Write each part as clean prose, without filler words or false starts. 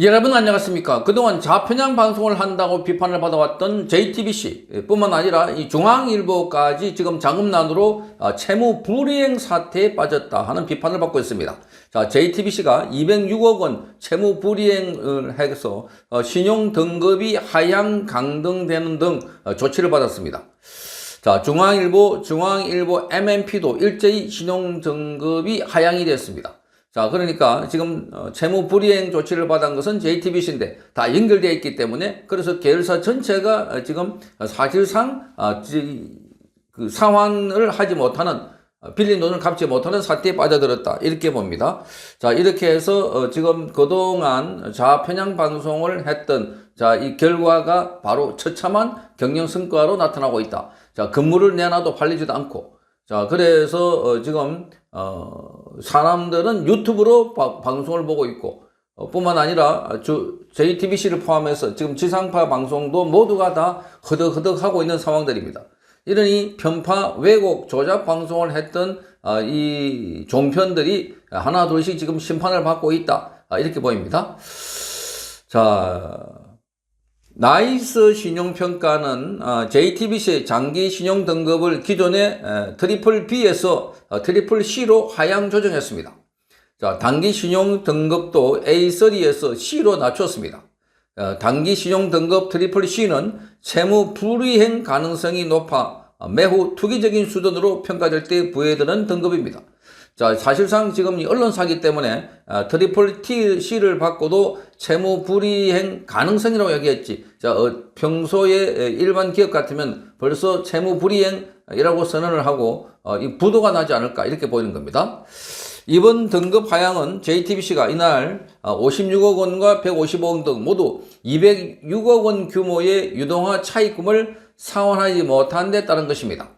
여러분 안녕하십니까. 그동안 좌편향 방송을 한다고 비판을 받아왔던 JTBC 뿐만 아니라 이 중앙일보까지 지금 자금난으로 채무 불이행 사태에 빠졌다 하는 비판을 받고 있습니다. 자, JTBC가 206억 원 채무 불이행을 해서 신용 등급이 하향 강등되는 등 조치를 받았습니다. 자, 중앙일보 MNP도 일제히 신용 등급이 하향이 됐습니다. 자, 그러니까 지금 채무 불이행 조치를 받은 것은 JTBC인데 다 연결되어 있기 때문에 그래서 계열사 전체가 지금 사실상 그 상환을 하지 못하는 빌린 돈을 갚지 못하는 사태에 빠져들었다 이렇게 봅니다. 자, 이렇게 해서 지금 그동안 좌편향 방송을 했던 이 결과가 바로 처참한 경영 성과로 나타나고 있다. 자, 건물을 내놔도 팔리지도 않고 자, 그래서 지금 사람들은 유튜브로 방송을 보고 있고 뿐만 아니라 JTBC를 포함해서 지금 지상파 방송도 모두가 다 허덕허덕 하고 있는 상황들입니다. 이러니 편파, 왜곡, 조작 방송을 했던 이 종편들이 하나 둘씩 지금 심판을 받고 있다 이렇게 보입니다. 자, 나이스 신용평가는 JTBC의 장기 신용 등급을 기존의 트리플 B에서 트리플 C로 하향 조정했습니다. 자, 단기 신용 등급도 A3에서 C로 낮췄습니다. 단기 신용 등급 트리플 C는 채무 불이행 가능성이 높아 매우 투기적인 수준으로 평가될 때 부여되는 등급입니다. 자, 사실상 지금 이 언론사기 때문에 트리플 C를 받고도 채무 불이행 가능성이라고 얘기했지. 자, 평소에 일반 기업 같으면 벌써 채무 불이행이라고 선언을 하고 이 부도가 나지 않을까 이렇게 보이는 겁니다. 이번 등급 하향은 JTBC가 이날 56억 원과 155억 원 등 모두 206억 원 규모의 유동화 차입금을 상환하지 못한 데 따른 것입니다.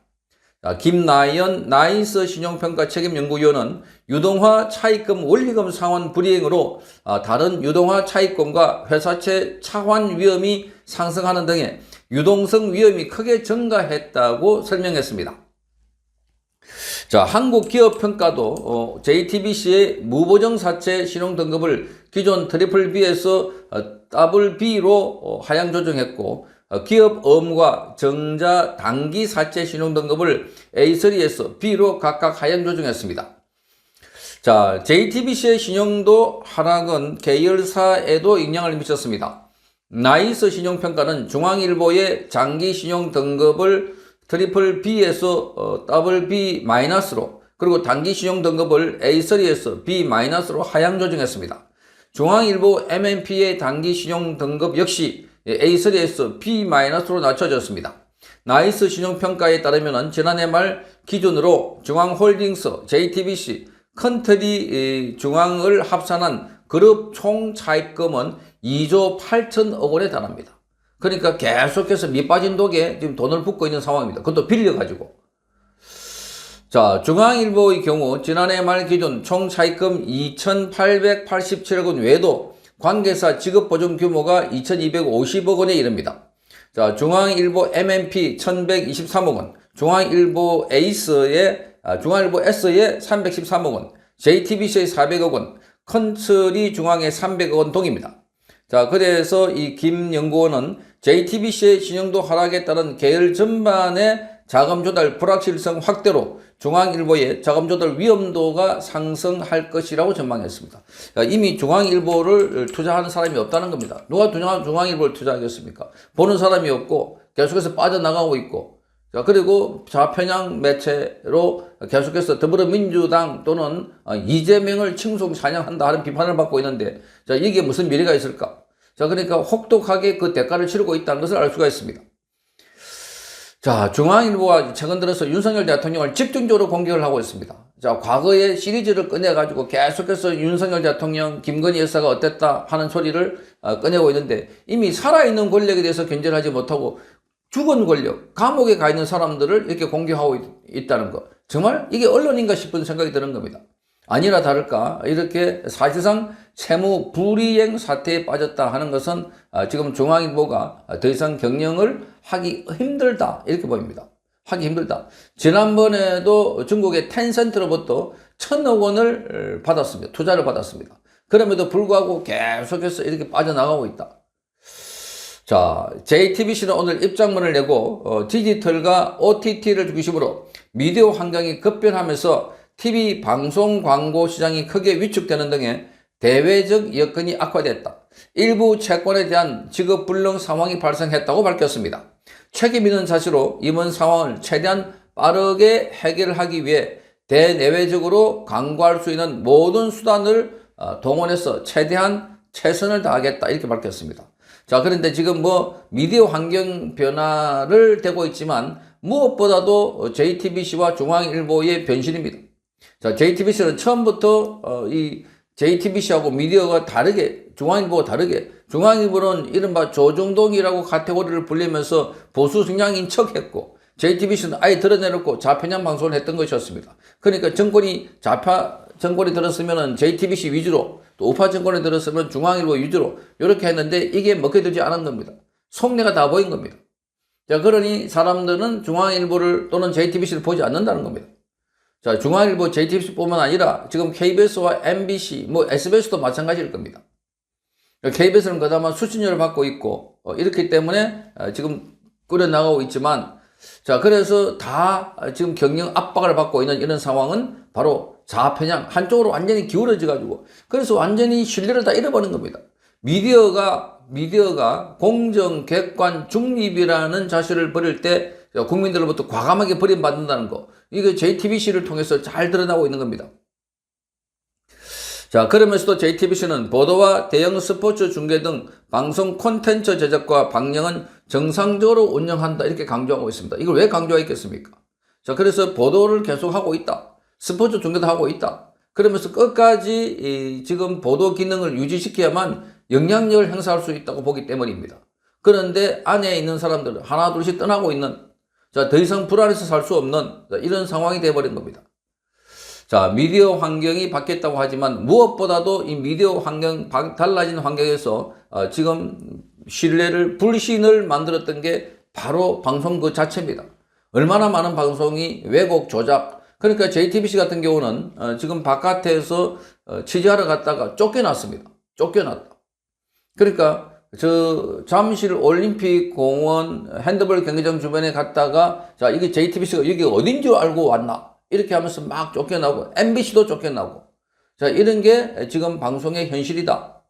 김나연 나이스 신용평가 책임연구위원은 유동화 차입금 원리금 상환 불이행으로 다른 유동화 차입금과 회사채 차환 위험이 상승하는 등의 유동성 위험이 크게 증가했다고 설명했습니다. 자, 한국기업평가도 JTBC의 무보정 사채 신용 등급을 기존 트리플 B에서 더블 B로 하향 조정했고 기업 어음과 정자 단기 사채 신용 등급을 A3에서 B로 각각 하향 조정했습니다. 자, JTBC의 신용도 하락은 계열사에도 영향을 미쳤습니다. 나이스 신용평가는 중앙일보의 장기 신용 등급을 트리플 B에서 더블 B-로 그리고 단기 신용 등급을 A3에서 B-로 하향 조정했습니다. 중앙일보 MNP의 단기 신용 등급 역시 A3에서 B-로 낮춰졌습니다. 나이스 신용평가에 따르면 지난해 말 기준으로 중앙홀딩스, JTBC, 컨트리 중앙을 합산한 그룹 총 차입금은 2조 8천억 원에 달합니다. 그러니까 계속해서 밑빠진 독에 지금 돈을 붓고 있는 상황입니다. 그것도 빌려가지고. 자, 중앙일보의 경우 지난해 말 기준 총 차입금 2,887억 원 외에도 관계사 지급보증 규모가 2,250억 원에 이릅니다. 자, 중앙일보 MNP 1,123억 원, 중앙일보 S의 313억 원, JTBC의 400억 원, 컨트리 중앙의 300억 원 동입니다. 자, 그래서 이 김 연구원은 JTBC의 신용도 하락에 따른 계열 전반의 자금 조달 불확실성 확대로 중앙일보의 자금 조달 위험도가 상승할 것이라고 전망했습니다. 이미 중앙일보를 투자하는 사람이 없다는 겁니다. 누가 중앙일보를 투자하겠습니까? 보는 사람이 없고 계속해서 빠져나가고 있고 자, 그리고 좌편향 매체로 계속해서 더불어민주당 또는 이재명을 칭송 찬양한다 하는 비판을 받고 있는데 자, 이게 무슨 미래가 있을까? 자, 그러니까 혹독하게 그 대가를 치르고 있다는 것을 알 수가 있습니다. 자, 중앙일보가 최근 들어서 윤석열 대통령을 집중적으로 공격을 하고 있습니다. 자, 과거의 시리즈를 꺼내가지고 계속해서 윤석열 대통령, 김건희 여사가 어땠다 하는 소리를 꺼내고 있는데 이미 살아있는 권력에 대해서 견제를 하지 못하고 죽은 권력, 감옥에 가 있는 사람들을 이렇게 공격하고 있다는 것. 정말 이게 언론인가 싶은 생각이 드는 겁니다. 아니나 다를까 이렇게 사실상 채무 불이행 사태에 빠졌다 하는 것은 지금 중앙일보가 더 이상 경영을 하기 힘들다 이렇게 보입니다. 하기 힘들다. 지난번에도 중국의 텐센트로부터 1,000억 원을 받았습니다. 투자를 받았습니다. 그럼에도 불구하고 계속해서 이렇게 빠져나가고 있다. 자, JTBC는 오늘 입장문을 내고 디지털과 OTT를 중심으로 미디어 환경이 급변하면서 TV 방송 광고 시장이 크게 위축되는 등의 대외적 여건이 악화됐다. 일부 채권에 대한 지급 불능 상황이 발생했다고 밝혔습니다. 책임 있는 자세로 이번 상황을 최대한 빠르게 해결하기 위해 대내외적으로 강구할 수 있는 모든 수단을 동원해서 최대한 최선을 다하겠다 이렇게 밝혔습니다. 자, 그런데 지금 미디어 환경 변화를 되고 있지만 무엇보다도 JTBC와 중앙일보의 변신입니다. 자, JTBC는 처음부터 이 JTBC하고 미디어가 다르게, 중앙일보가 다르게, 중앙일보는 이른바 조중동이라고 카테고리를 불리면서 보수 성향인 척했고, JTBC는 아예 드러내놓고 좌편향 방송을 했던 것이었습니다. 그러니까 좌파 정권이 들었으면 JTBC 위주로, 또 우파 정권이 들었으면 중앙일보 위주로 이렇게 했는데 이게 먹혀들지 않은 겁니다. 속내가 다 보인 겁니다. 자, 그러니 사람들은 중앙일보를 또는 JTBC를 보지 않는다는 겁니다. 자, 중앙일보, JTBC뿐만 아니라 지금 KBS와 MBC, SBS도 마찬가지일 겁니다. KBS는 그나마 수신료를 받고 있고 이렇기 때문에 지금 꾸려나가고 있지만, 자, 그래서 다 지금 경영 압박을 받고 있는 이런 상황은 바로 좌편향 한쪽으로 완전히 기울어져 가지고, 그래서 완전히 신뢰를 다 잃어버린 겁니다. 미디어가 공정, 객관, 중립이라는 자세를 버릴 때 국민들로부터 과감하게 버림받는다는 거, 이게 JTBC를 통해서 잘 드러나고 있는 겁니다. 자, 그러면서도 JTBC는 보도와 대형 스포츠 중계 등 방송 콘텐츠 제작과 방영은 정상적으로 운영한다 이렇게 강조하고 있습니다. 이걸 왜 강조했겠습니까? 자, 그래서 보도를 계속하고 있다. 스포츠 중계도 하고 있다. 그러면서 끝까지 지금 보도 기능을 유지시켜야만 영향력을 행사할 수 있다고 보기 때문입니다. 그런데 안에 있는 사람들은 하나 둘씩 떠나고 있는, 자, 더 이상 불안해서 살 수 없는 이런 상황이 되어버린 겁니다. 자, 미디어 환경이 바뀌었다고 하지만 무엇보다도 이 미디어 환경, 달라진 환경에서 지금 불신을 만들었던 게 바로 방송 그 자체입니다. 얼마나 많은 방송이 왜곡, 조작, 그러니까 JTBC 같은 경우는 지금 바깥에서 취재하러 갔다가 쫓겨났습니다. 쫓겨났다. 그러니까 잠실 올림픽 공원 핸드볼 경기장 주변에 갔다가, 자, 이게 JTBC가 여기 어딘 줄 알고 왔나? 이렇게 하면서 막 쫓겨나고, MBC도 쫓겨나고. 자, 이런 게 지금 방송의 현실이다.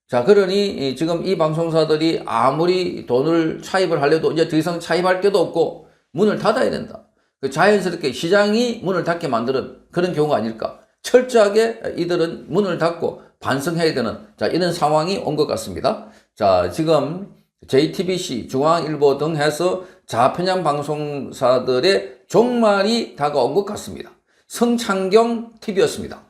자, 그러니 지금 이 방송사들이 아무리 돈을 차입을 하려도 이제 더 이상 차입할 데도 없고 문을 닫아야 된다. 자연스럽게 시장이 문을 닫게 만드는 그런 경우가 아닐까. 철저하게 이들은 문을 닫고 반성해야 되는, 자, 이런 상황이 온 것 같습니다. 자, 지금 JTBC, 중앙일보 등 해서 좌편향 방송사들의 종말이 다가온 것 같습니다. 성창경 TV였습니다.